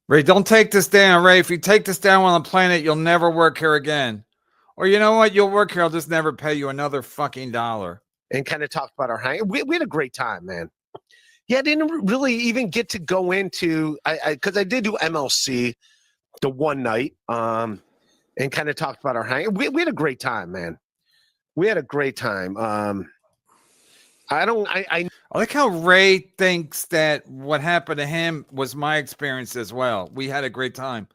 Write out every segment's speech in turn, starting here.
Ray, don't take this down, Ray. If you take this down while I'm playing it, you'll never work here again. Or you know what? You'll work here. I'll just never pay you another fucking dollar. And kind of talked about our hang. We had a great time, man. Yeah, I didn't really even get to go into because I did do MLC the one night, and kind of talked about our hang. We had a great time, man. We had a great time. I like how Ray thinks that what happened to him was my experience as well. We had a great time.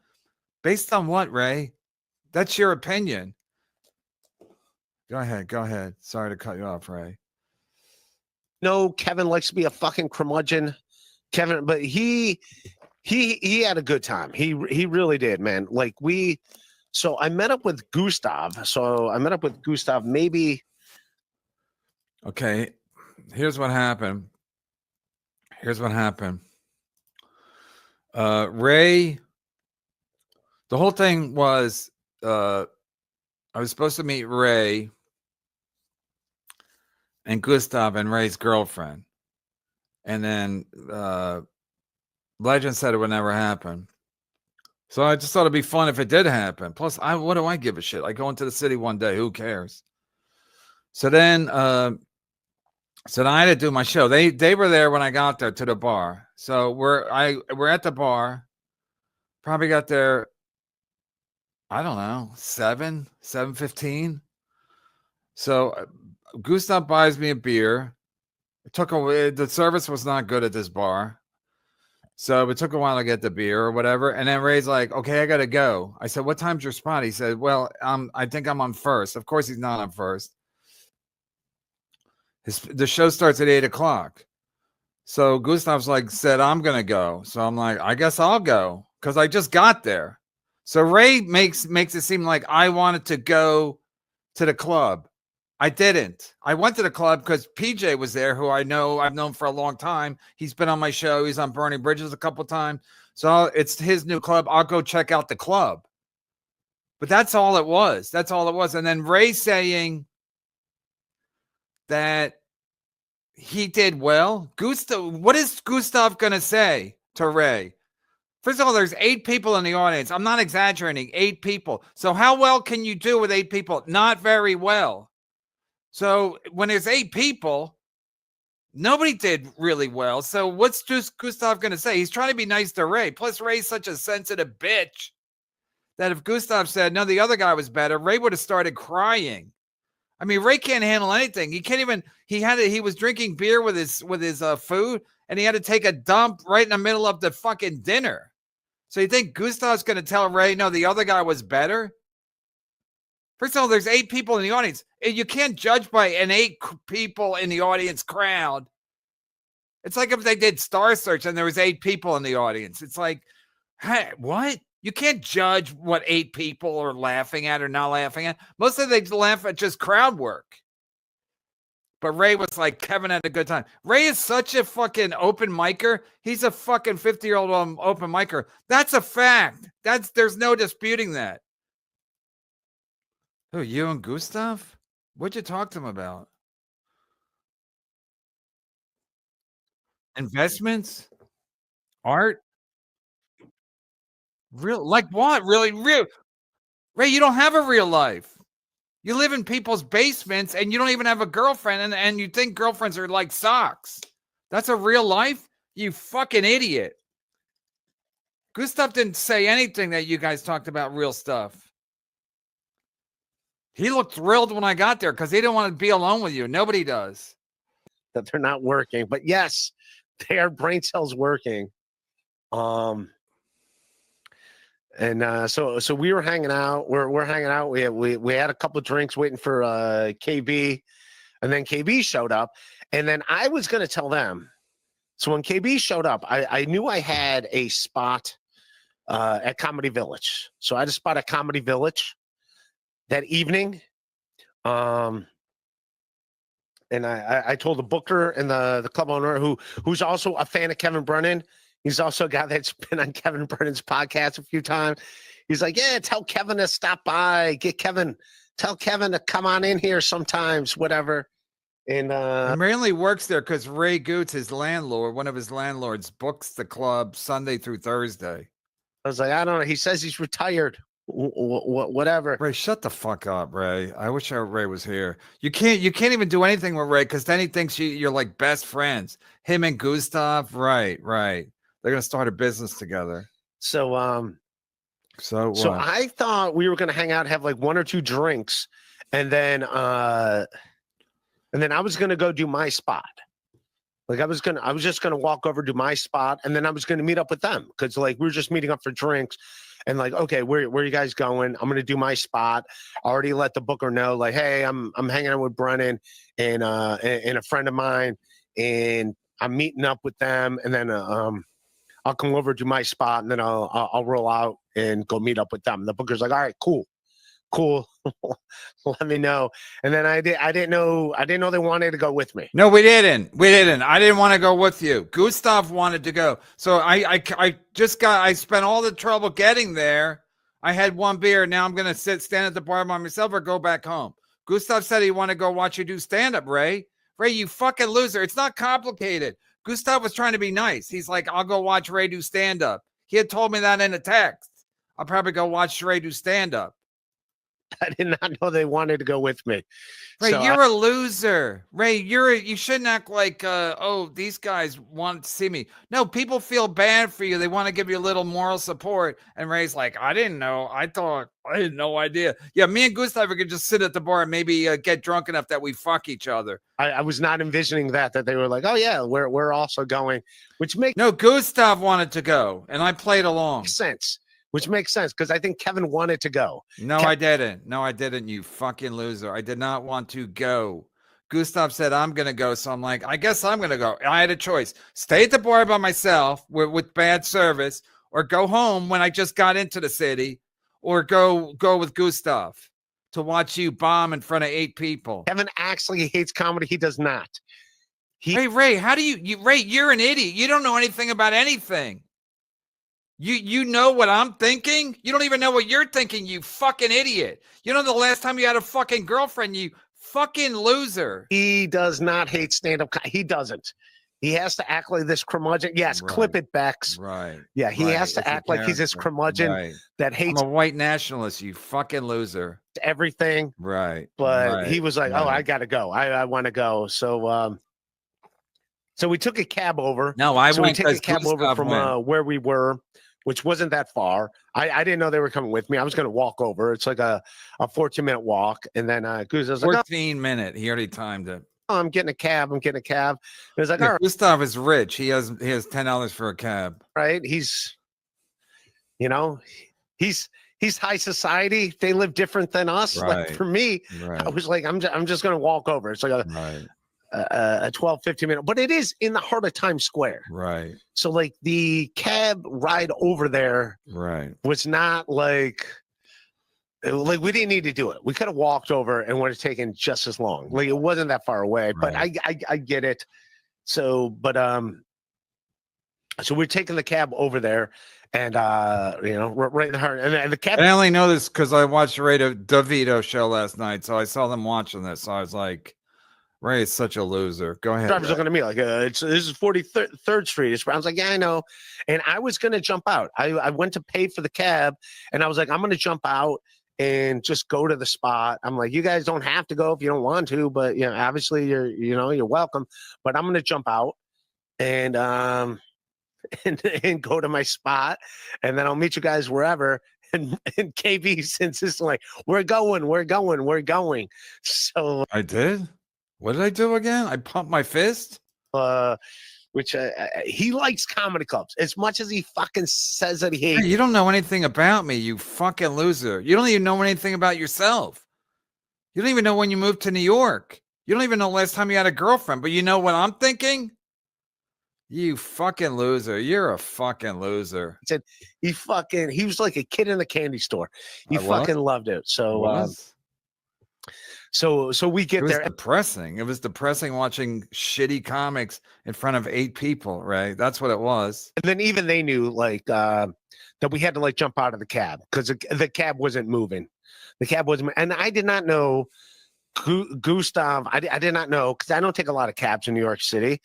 Based on what, Ray? That's your opinion. Go ahead. Go ahead. Sorry to cut you off, Ray. know Kevin likes to be a fucking curmudgeon, Kevin, but he had a good time. He really did, man. Like so I met up with Gustav. Maybe. Okay. Here's what happened. Ray, the whole thing was I was supposed to meet Ray and Gustav and Ray's girlfriend. And then Legend said it would never happen. So I just thought it'd be fun if it did happen. Plus, what do I give a shit? I go into the city one day. Who cares? So then I had to do my show. They were there when I got there to the bar. So we're at the bar. Probably got there, I don't know, 7:15. So Gustav buys me a beer. The service was not good at this bar. So it took a while to get the beer or whatever. And then Ray's like, okay, I got to go. I said, what time's your spot? He said, well, I think I'm on first. Of course, he's not on first. The show starts at 8:00. So Gustav's said, I'm going to go. So I'm like, I guess I'll go because I just got there. So Ray makes it seem like I wanted to go to the club. I didn't. I went to the club because PJ was there, who I've known for a long time. He's been on my show. He's on Burning Bridges a couple times. So it's his new club. I'll go check out the club. But that's all it was. And then Ray saying that he did well. What is Gustav going to say to Ray? First of all, there's 8 people in the audience. I'm not exaggerating. 8 people. So how well can you do with 8 people? Not very well. So when there's 8 people, nobody did really well. So what's Gustav going to say? He's trying to be nice to Ray. Plus, Ray's such a sensitive bitch that if Gustav said, no, the other guy was better, Ray would have started crying. I mean, Ray can't handle anything. He can't even, he was drinking beer with his food, and he had to take a dump right in the middle of the fucking dinner. So you think Gustav's going to tell Ray, no, the other guy was better? First of all, there's 8 people in the audience. You can't judge by an 8 people in the audience crowd. It's like if they did Star Search and there was 8 people in the audience. It's like, hey, what? You can't judge what 8 people are laughing at or not laughing at. Mostly they laugh at just crowd work. But Ray was like, Kevin had a good time. Ray is such a fucking open micer. He's a fucking 50-year-old open micer. That's a fact. There's no disputing that. Who, you and Gustav? What'd you talk to him about? Investments? Art? Real? Like what? Really? Real? Ray, you don't have a real life. You live in people's basements and you don't even have a girlfriend and you think girlfriends are like socks. That's a real life? You fucking idiot. Gustav didn't say anything that you guys talked about real stuff. He looked thrilled when I got there because he didn't want to be alone with you. Nobody does. That they're not working. But yes, their brain cells working. So we were hanging out. We're hanging out. We had a couple of drinks waiting for KB, and then KB showed up. And then I was going to tell them. So when KB showed up, I knew I had a spot at Comedy Village. So I had a spot at Comedy Village that evening. And I told the booker and the club owner who's also a fan of Kevin Brennan. He's also a guy that's been on Kevin Brennan's podcast a few times. He's like, yeah, tell Kevin to stop by. Tell Kevin to come on in here sometimes, whatever. And he mainly works there because Ray Goots, his landlord, one of his landlords, books the club Sunday through Thursday. I was like, I don't know. He says he's retired. Whatever. Ray, shut the fuck up, Ray. I wish Ray was here. You can't even do anything with Ray because then he thinks you're like best friends. Him and Gustav, right. They're gonna start a business together. So So I thought we were gonna hang out, have like 1 or 2 drinks, and then I was gonna go do my spot. Like I was just gonna walk over to my spot, and then I was gonna meet up with them because like we were just meeting up for drinks, and like, okay, where are you guys going? I'm gonna do my spot. I already let the booker know, like, hey, I'm hanging out with Brennan and a friend of mine, and I'm meeting up with them, and then I'll come over to my spot, and then I'll roll out and go meet up with them. The booker's like, all right, cool. Let me know. And then I didn't know they wanted to go with me. no, we didn't. I didn't want to go with you. Gustav wanted to go. So I spent all the trouble getting there. I had 1 beer. Now I'm gonna stand at the bar by myself or go back home. Gustav said he wanted to go watch you do stand-up, Ray. Ray, you fucking loser. It's not complicated. Gustav was trying to be nice. He's like, I'll go watch Ray do stand-up. He had told me that in a text. I'll probably go watch Ray do stand-up. I did not know they wanted to go with me. Ray, So you're a loser. Ray, you shouldn't act like, these guys want to see me. No, people feel bad for you. They want to give you a little moral support. And Ray's like, I didn't know. I had no idea. Yeah, me and Gustav could just sit at the bar and maybe get drunk enough that we fuck each other. I was not envisioning that they were like, oh yeah, we're also going, which makes No, Gustav wanted to go, and I played along. sense. Which makes sense because I think Kevin wanted to go. No, I didn't. No, I didn't, you fucking loser. I did not want to go. Gustav said, I'm going to go. So I'm like, I guess I'm going to go. I had a choice. Stay at the bar by myself with bad service, or go home when I just got into the city, or go with Gustav to watch you bomb in front of 8 people. Kevin actually hates comedy. He does not. Ray, how do Ray, you're an idiot. You don't know anything about anything. You know what I'm thinking? You don't even know what you're thinking, you fucking idiot. You know the last time you had a fucking girlfriend, you fucking loser. He does not hate stand-up. He doesn't. He has to act like this curmudgeon. Yes, right. Clip it, Bex. Right. Yeah, he has to act like he's this curmudgeon that hates. I'm a white nationalist, you fucking loser. Everything. Right. But he was like, oh, I got to go. I want to go. So we took a cab over. No, we took a cab over from where we were, which wasn't that far. I didn't know they were coming with me. I was going to walk over. It's like a 14-minute walk. And then Gustav was like, 14-minute. He already timed it. Oh, I'm getting a cab. And it's like, all right. Gustav is rich. He has $10 for a cab. Right. He's high society. They live different than us. Right. Like for me, I was like, I'm just going to walk over. It's like a 12, 15 minute, but it is in the heart of Times Square. Right. So like the cab ride over there was not like we didn't need to do it. We could have walked over and would have taken just as long. Like it wasn't that far away, but I get it. So we're taking the cab over there and right in the heart. And the cab. I only know this because I watched the Ray DeVito show last night. So I saw them watching this. So I was like, Ray is such a loser. Go ahead. Drivers looking at me like, this is 43rd Street. I was like, yeah, I know. And I was going to jump out. I went to pay for the cab, and I was like, I'm going to jump out and just go to the spot. I'm like, you guys don't have to go if you don't want to, but obviously you're welcome. But I'm going to jump out and and go to my spot, and then I'll meet you guys wherever. And KB's insisting like, we're going. So I did. What did I do again? I pumped my fist? Which he likes comedy clubs as much as he fucking says that he hates. You don't know anything about me, you fucking loser. You don't even know anything about yourself. You don't even know when you moved to New York. You don't even know last time you had a girlfriend, but you know what I'm thinking? You fucking loser. You're a fucking loser. He said he was like a kid in the candy store. He fucking loved it. So So we get there. Depressing. It was depressing watching shitty comics in front of 8 people, right? That's what it was. And then even they knew like that we had to like jump out of the cab because the cab wasn't moving. The cab wasn't, and I did not know Gustav. I did not know because I don't take a lot of cabs in New York City.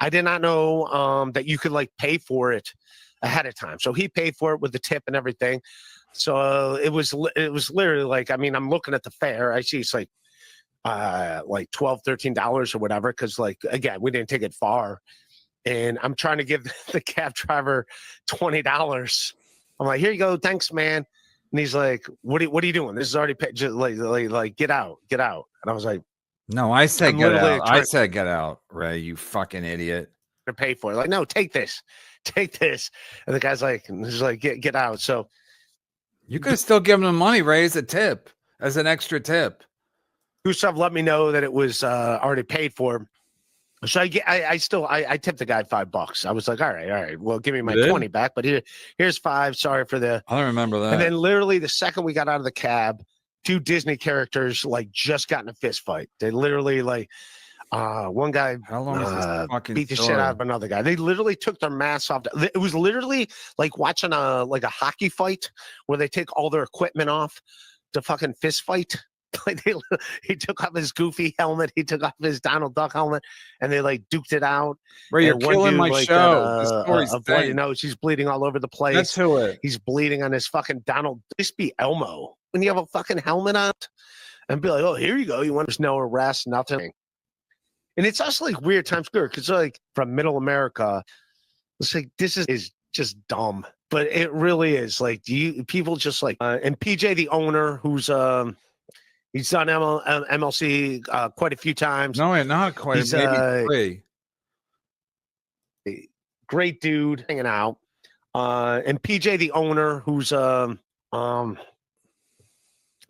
I did not know that you could like pay for it ahead of time. So he paid for it with the tip and everything. So it was literally like, I mean, I'm looking at the fare. I see it's like $12, $13 or whatever. Cause like, again, we didn't take it far. And I'm trying to give the cab driver $20. I'm like, here you go. Thanks, man. And he's like, what are you doing? This is already paid. Just like, get out. And I was like, no, I said I'm get literally out. I said get out, Ray, you fucking idiot. to pay for it. Like, no, take this. And the guy's like, he's like, get out. So You could have still given him money, Ray, as a tip, as an extra tip. Gustav let me know that it was already paid for. So I tipped the guy $5. I was like, all right. Well, give me my 20 back, but here's $5. Sorry for the. I don't remember that. And then literally the second we got out of the cab, 2 Disney characters like just got in a fist fight. They literally like one guy How long is this fucking beat the story? shit out of another guy. They literally took their masks off. It was literally like watching a hockey fight where they take all their equipment off to fucking fist fight. Like he took off his Goofy helmet, he took off his Donald Duck helmet, and they like duked it out. Ray, you're killing my show. The story's bloody nose. He's bleeding all over the place. That's to it. He's bleeding on his fucking Donald. This be Elmo when you have a fucking helmet on, and be like, oh, here you go. You want there's no arrest, nothing. And it's also like weird Times Square because like from Middle America, it's like this is just dumb, but it really is. Like, people just like and PJ the owner who's he's done MLC quite a few times. No, not quite. He's, maybe 3. Great dude hanging out. And PJ, the owner, who's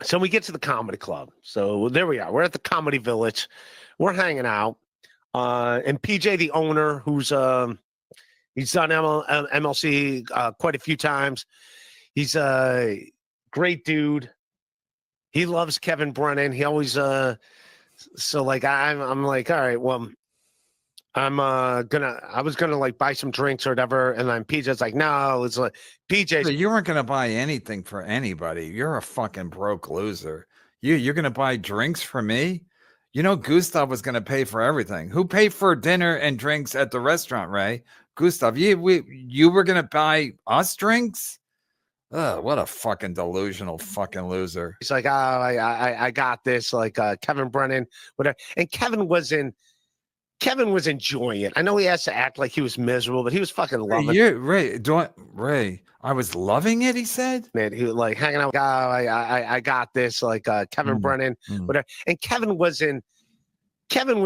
so we get to the comedy club. So there we are. We're at the Comedy Village. We're hanging out. And PJ, the owner, who's he's done MLC quite a few times. He's a great dude. He loves Kevin Brennan. He always so like I'm like, all right, well, I was gonna like buy some drinks or whatever, and then PJ's like, no, it's like PJ. You weren't gonna buy anything for anybody. You're a fucking broke loser. You're gonna buy drinks for me? You know, Gustav was gonna pay for everything. Who paid for dinner and drinks at the restaurant, Ray? Gustav, you were gonna buy us drinks? Oh, what a fucking delusional fucking loser. He's like, oh, I got this, like Kevin Brennan, whatever. And Kevin was enjoying it. I know he has to act like he was miserable, but he was fucking loving it. Ray, I was loving it, he said. Man, he was like hanging out, oh, I got this, like Kevin Brennan, whatever. And Kevin was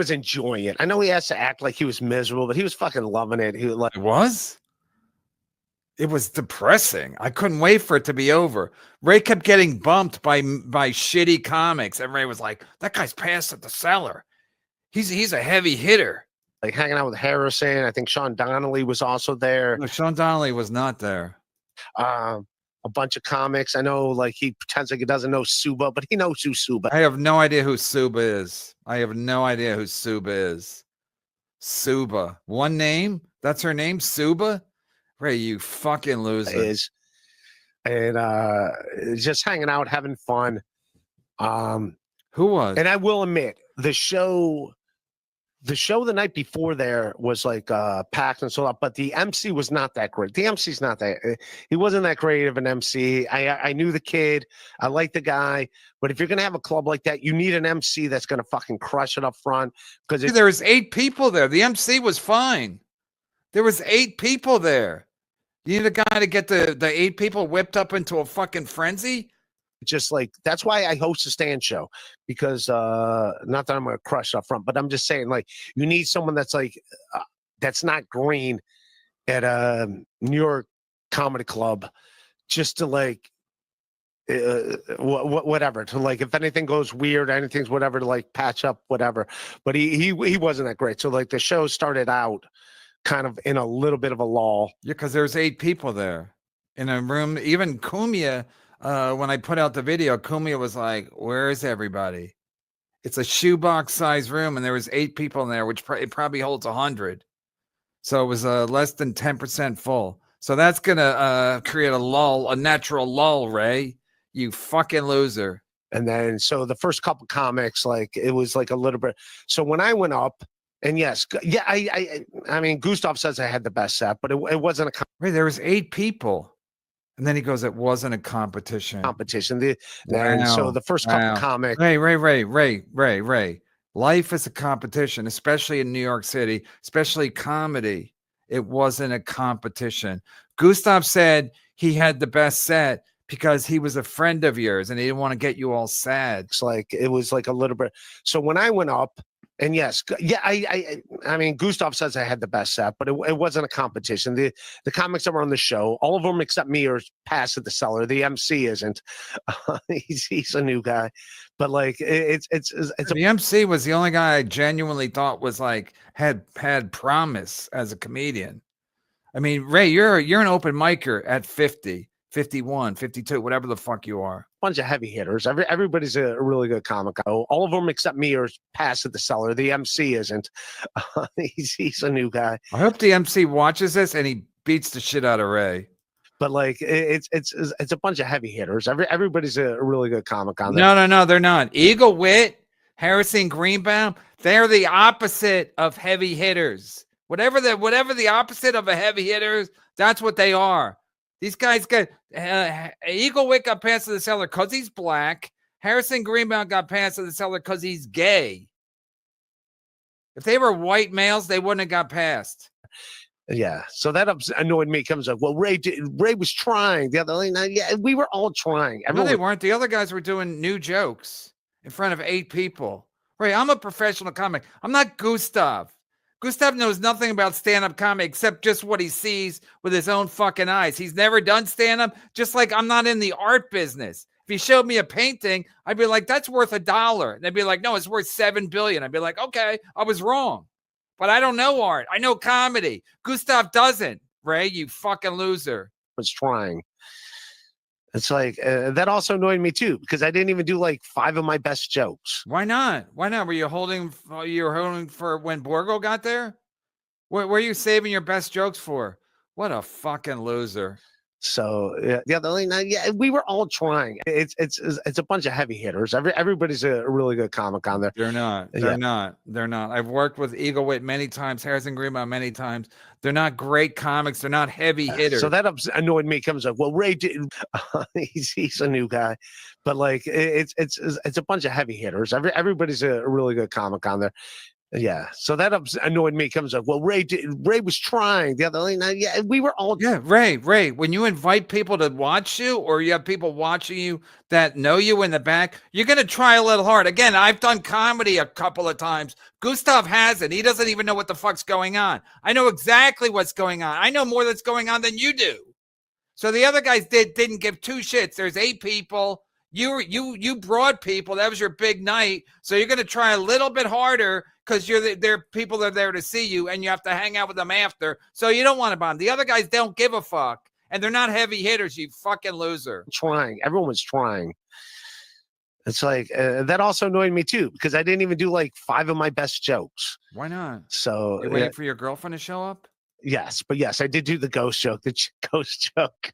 enjoying it. I know he has to act like he was miserable, but he was fucking loving it. He was like, It was depressing. I couldn't wait for it to be over. Ray kept getting bumped by shitty comics, and Ray was like, "That guy's past at the cellar. He's a heavy hitter." Like hanging out with Harrison. I think Sean Donnelly was also there. No, Sean Donnelly was not there. A bunch of comics. I know, like he pretends like he doesn't know Suba, but he knows who Suba. I have no idea who Suba is. Suba. One name? That's her name? Suba? Ray, you fucking loser. And just hanging out, having fun. Who was? And I will admit, the show the night before there was like packed and so on, but the MC was not that great. The MC's not that. He wasn't that great of an MC. I knew the kid. I like the guy. But if you're gonna have a club like that, you need an MC that's gonna fucking crush it up front. Because there was 8 people there. The MC was fine. There was 8 people there. You need a guy to get the 8 people whipped up into a fucking frenzy? Just like, that's why I host a stand show, because not that I'm going to crush up front, but I'm just saying, like, you need someone that's like, that's not green at a New York comedy club, just to like, whatever, to like, if anything goes weird, anything's whatever, to like patch up, whatever. But he wasn't that great. So like the show started out kind of in a little bit of a lull. Yeah, because there's 8 people there in a room. Even Kumia, when I put out the video, Kumia was like, "Where is everybody?" It's a shoebox size room, and there was 8 people in there, which it probably holds 100. So it was less than 10% full. So that's gonna create a natural lull, Ray. You fucking loser. And then so the first couple comics, like it was like a little bit. So when I went up, And yes, yeah, I mean, Gustav says I had the best set, but it wasn't a Ray, there was 8 people. And then he goes, it wasn't a competition. competition. And so the first couple comics. Ray. Life is a competition, especially in New York City, especially comedy. It wasn't a competition. Gustav said he had the best set because he was a friend of yours and he didn't want to get you all sad. It's like it was like a little bit. So when I went up, and yes, yeah, I mean, Gustav says I had the best set, but it wasn't a competition. The comics that were on the show, all of them except me are past at the cellar. The MC isn't. He's a new guy, but like it's the MC was the only guy I genuinely thought was like had promise as a comedian. I mean, Ray, you're an open micer at 50, 51, 52, whatever the fuck you are. Bunch of heavy hitters. Everybody's a really good comic. All of them except me are past at the cellar. The MC isn't. He's a new guy. I hope the MC watches this and he beats the shit out of Ray. But like it's a bunch of heavy hitters. Everybody's a really good comic on there. No, they're not. Eagle Wit, Harrison Greenbaum, they're the opposite of heavy hitters. Whatever the opposite of a heavy hitter, that's what they are. These guys got Eagle Wit got past to the cellar because he's black. Harrison Greenbaum got past to the cellar because he's gay. If they were white males, they wouldn't have got past. Yeah, so that annoyed me. Comes up. Well, Ray was trying the other night. Yeah, we were all trying. No, they weren't. The other guys were doing new jokes in front of 8 people. Ray, I'm a professional comic. I'm not Gustav. Gustav knows nothing about stand-up comedy except just what he sees with his own fucking eyes. He's never done stand-up, just like I'm not in the art business. If he showed me a painting, I'd be like, that's worth $1. And they'd be like, no, it's worth $7 billion. I'd be like, okay, I was wrong. But I don't know art. I know comedy. Gustav doesn't. Ray, you fucking loser. Was trying. It's like that also annoyed me too because I didn't even do like 5 of my best jokes. Why not? Were you holding for when Borgo got there? What were you saving your best jokes for? What a fucking loser. So the other night, yeah, we were all trying. It's a bunch of heavy hitters. Everybody's a really good comic on there. They're not. I've worked with Eagle Wit many times, Harrison Greenbaum many times. They're not great comics. They're not heavy hitters. So that annoyed me. Comes up. Well, Ray, he's a new guy, but like it's a bunch of heavy hitters. Everybody's a really good comic on there. Yeah, so that annoyed me. Comes up. Well, Ray was trying the other night. Yeah, we were all. Yeah, Ray. When you invite people to watch you, or you have people watching you that know you in the back, you're gonna try a little hard. Again, I've done comedy a couple of times. Gustav hasn't. He doesn't even know what the fuck's going on. I know exactly what's going on. I know more that's going on than you do. So the other guys didn't give 2 shits. There's 8 people. You brought people. That was your big night. So you're gonna try a little bit harder. Because they're people that are there to see you and you have to hang out with them after. So you don't want to bomb. The other guys don't give a fuck. And they're not heavy hitters, you fucking loser. Trying. Everyone's trying. It's like that also annoyed me too because I didn't even do like 5 of my best jokes. Why not? So you're waiting for your girlfriend to show up? Yes, but yes, I did do the ghost joke. The ghost joke.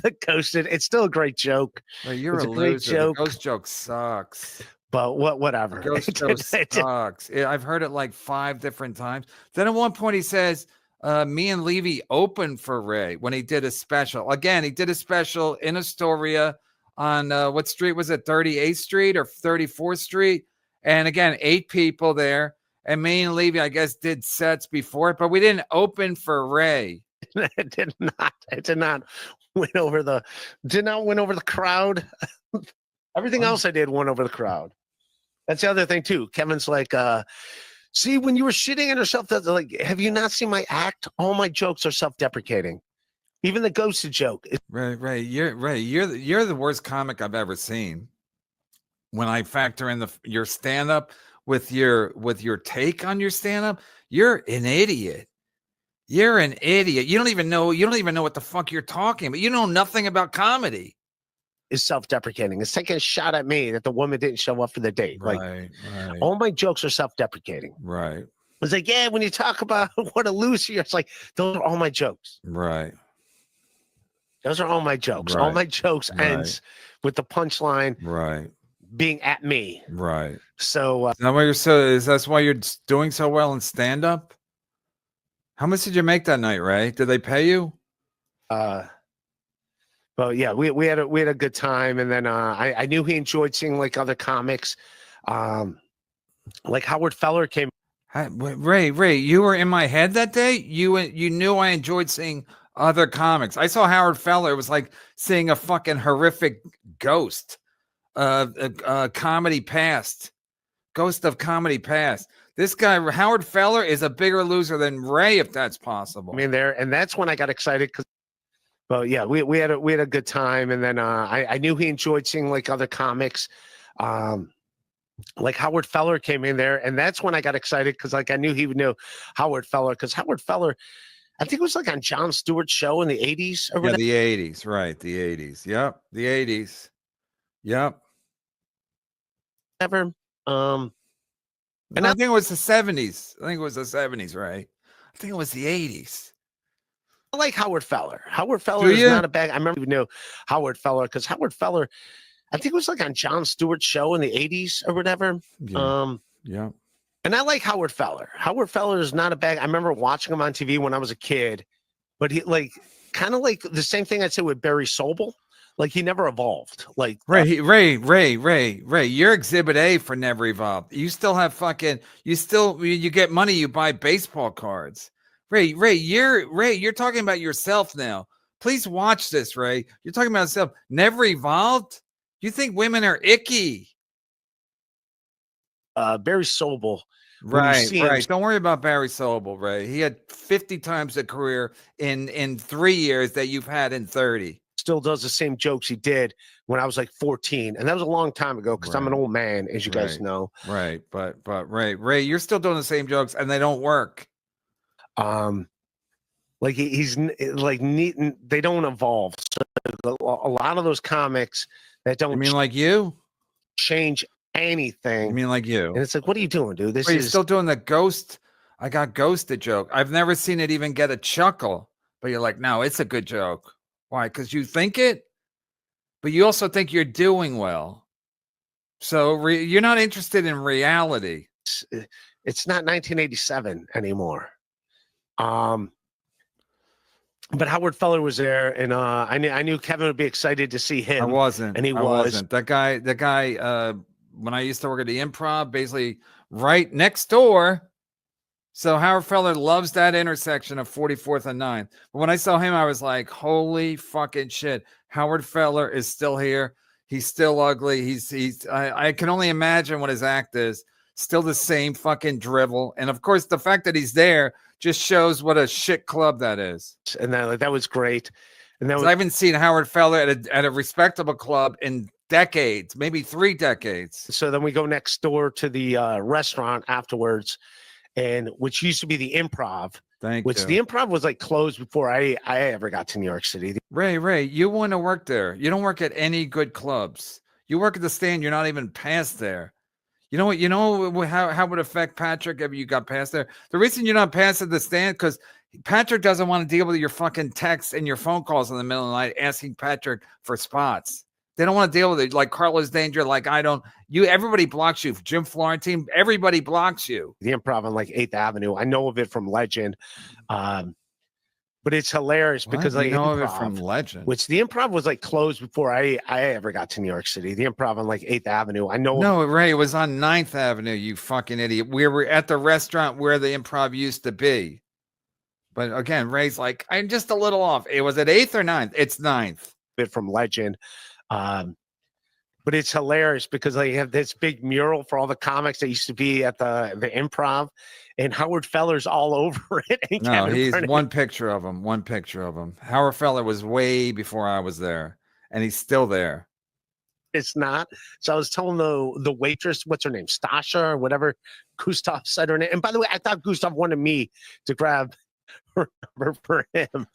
The ghosted. It's still a great joke. Well, you're a loser. Joke. The ghost joke sucks. But whatever. Ghost joke sucks. I've heard it like 5 different times. Then at one point he says, me and Levy opened for Ray when he did a special. Again, he did a special in Astoria on what street was it? 38th Street or 34th Street? And again, 8 people there. And me and Levy, I guess, did sets before it, but we didn't open for Ray. It did not. It did not win over the crowd. Everything else I did won over the crowd. That's the other thing too. Kevin's like, see, when you were shitting on yourself, like, have you not seen my act? All my jokes are self-deprecating. Even the ghosted joke. Ray, you're the worst comic I've ever seen. When I factor in your stand-up with your take on your stand-up, you're an idiot. You're an idiot. You don't even know what the fuck you're talking about. You know nothing about comedy. Is self-deprecating. It's taking a shot at me that the woman didn't show up for the date. Right. All my jokes are self-deprecating. Right. It's like, yeah, when you talk about what a loser, it's like, those are all my jokes. Right. Those are all my jokes. Right. All my jokes ends with the punchline. Right. being at me. Right. So Is that why that's why you're doing so well in stand up? How much did you make that night, Ray? Did they pay you? Well, yeah, we had a good time, and then I knew he enjoyed seeing like other comics, like Howard Feller came. Ray, you were in my head that day. You knew I enjoyed seeing other comics. I saw Howard Feller. It was like seeing a fucking horrific ghost, comedy past, ghost of comedy past. This guy Howard Feller is a bigger loser than Ray, if that's possible. I mean, there, and that's when I got excited because. Well, yeah, we had a good time, and then I knew he enjoyed seeing like other comics, like Howard Feller came in there, and that's when I got excited because like I knew he would know Howard Feller because Howard Feller, I think it was like on Jon Stewart's show in the 80s. Yeah, the 80s, right? The 80s. Yep, the 80s. Yep. Ever. And I think it was the 70s. I think it was the 70s, right? I think it was the 80s. I like Howard Feller. Howard Feller is not a bad. I remember you know Howard Feller because Howard Feller, I think it was like on Jon Stewart's show in the 80s or whatever. Yeah. And I like Howard Feller. Howard Feller is not a bad. I remember watching him on TV when I was a kid, but he like kind of like the same thing I'd say with Barry Sobel. Like he never evolved. Like Ray, you're exhibit A for never evolved. You still have fucking, you get money, you buy baseball cards. Ray, you're talking about yourself now. Please watch this, Ray. You're talking about yourself. Never evolved? You think women are icky? Barry Sobel. Right. Don't worry about Barry Sobel, Ray. He had 50 times the career in 3 years that you've had in 30. Still does the same jokes he did when I was like 14, and that was a long time ago because I'm an old man, as you guys know. Right, but Ray, you're still doing the same jokes, and they don't work. Like he's like neat, and they don't evolve. So a lot of those comics that don't. I mean, like you change anything. I mean, like you. And it's like, what are you doing, dude? You're still doing the ghost. I got ghosted joke. I've never seen it even get a chuckle, but you're like, no, it's a good joke. Why? Because you think it, but you also think you're doing well. So you're not interested in reality. It's not 1987 anymore. But Howard Feller was there, and I knew Kevin would be excited to see him. I wasn't, and he was. That guy. When I used to work at the Improv, basically right next door. So Howard Feller loves that intersection of 44th and 9th. But when I saw him, I was like, holy fucking shit. Howard Feller is still here. He's still ugly. I can only imagine what his act is. Still the same fucking drivel. And of course, the fact that he's there just shows what a shit club that is. And that was great. And I haven't seen Howard Feller at a respectable club in decades, maybe 3 decades. So then we go next door to the restaurant afterwards, and which used to be the Improv. The Improv was like closed before I ever got to New York City. Ray, you want to work there. You don't work at any good clubs. You work at the Stand. You're not even past there. You know what? You know how it would affect Patrick if you got past there. The reason you're not past at the Stand because Patrick doesn't want to deal with your fucking texts and your phone calls in the middle of the night asking Patrick for spots. They don't want to deal with it. Like Carlos Danger, like I don't. Everybody blocks you. Jim Florentine, everybody blocks you. The Improv on like 8th Avenue. I know of it from Legend, but it's hilarious because like know of it from Legend, which the Improv was like closed before I ever got to New York City. The Improv on like 8th Avenue. I know. No, Ray, it was on 9th Avenue. You fucking idiot. We were at the restaurant where the Improv used to be. But again, Ray's like, I'm just a little off. It was at 8th or 9th. It's 9th. Bit from Legend. But it's hilarious because they have this big mural for all the comics that used to be at the Improv, and Howard Feller's all over it. No, he's one picture of him. One picture of him. Howard Feller was way before I was there, and he's still there. It's not. So I was telling the waitress, what's her name, Stasha or whatever, Gustav said her name. And by the way, I thought Gustav wanted me to grab her number for him.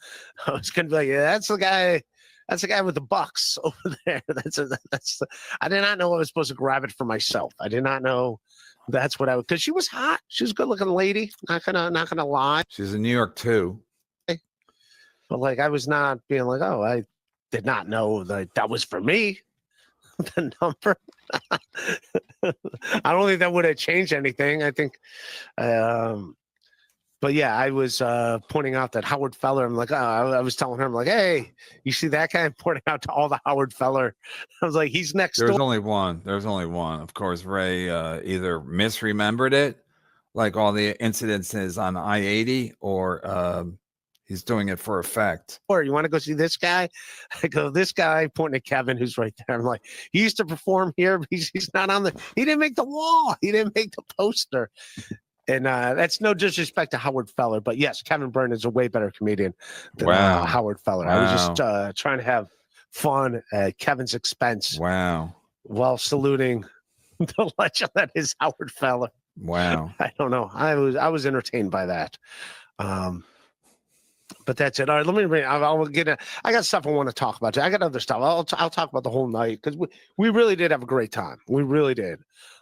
I was gonna be like, yeah, that's the guy. That's the guy with the bucks over there. I did not know I was supposed to grab it for myself. I did not know that's what I would, because she was hot. She was a good looking lady. Not gonna lie. She's in New York too. But like, I was not being like, oh, I did not know that was for me. the number. I don't think that would have changed anything. I think, but yeah, I was pointing out that Howard Feller. I'm like, I was telling her, I'm like, hey, you see that guy? I'm pointing out to all the Howard Feller. I was like, he's next There's door. only one. There's only one. Of course, Ray either misremembered it, like all the incidences on I-80, or he's doing it for effect. Or you want to go see this guy? I go, this guy, pointing at Kevin, who's right there. I'm like, he used to perform here, but he's not on he didn't make the wall. He didn't make the poster. And that's no disrespect to Howard Feller, but yes, Kevin Byrne is a way better comedian than Howard Feller. Wow. I was just trying to have fun at Kevin's expense. Wow. While saluting the legend that is Howard Feller. Wow. I don't know. I was entertained by that. But that's it. All right, let me read. I'll get. I got stuff I want to talk about. I got other stuff. I'll talk about the whole night because we really did have a great time. We really did.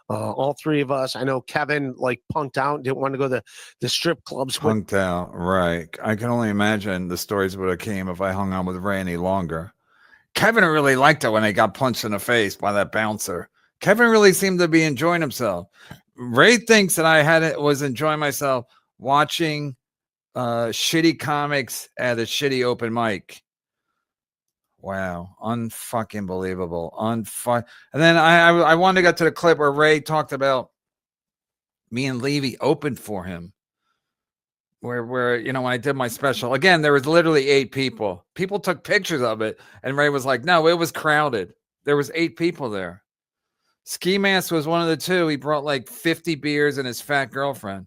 All three of us. I know Kevin like punked out, didn't want to go to the strip clubs. Punked out, right? I can only imagine the stories would have came if I hung on with Ray any longer. Kevin really liked it when he got punched in the face by that bouncer. Kevin really seemed to be enjoying himself. Ray thinks that I was enjoying myself watching shitty comics at a shitty open mic. Wow, unfucking believable. And then I wanted to get to the clip where Ray talked about me and Levy opened for him. Where when I did my special, again, there was literally 8 people. People took pictures of it, and Ray was like, "No, it was crowded. There was 8 people there." Ski Mask was one of the 2. He brought like 50 beers and his fat girlfriend.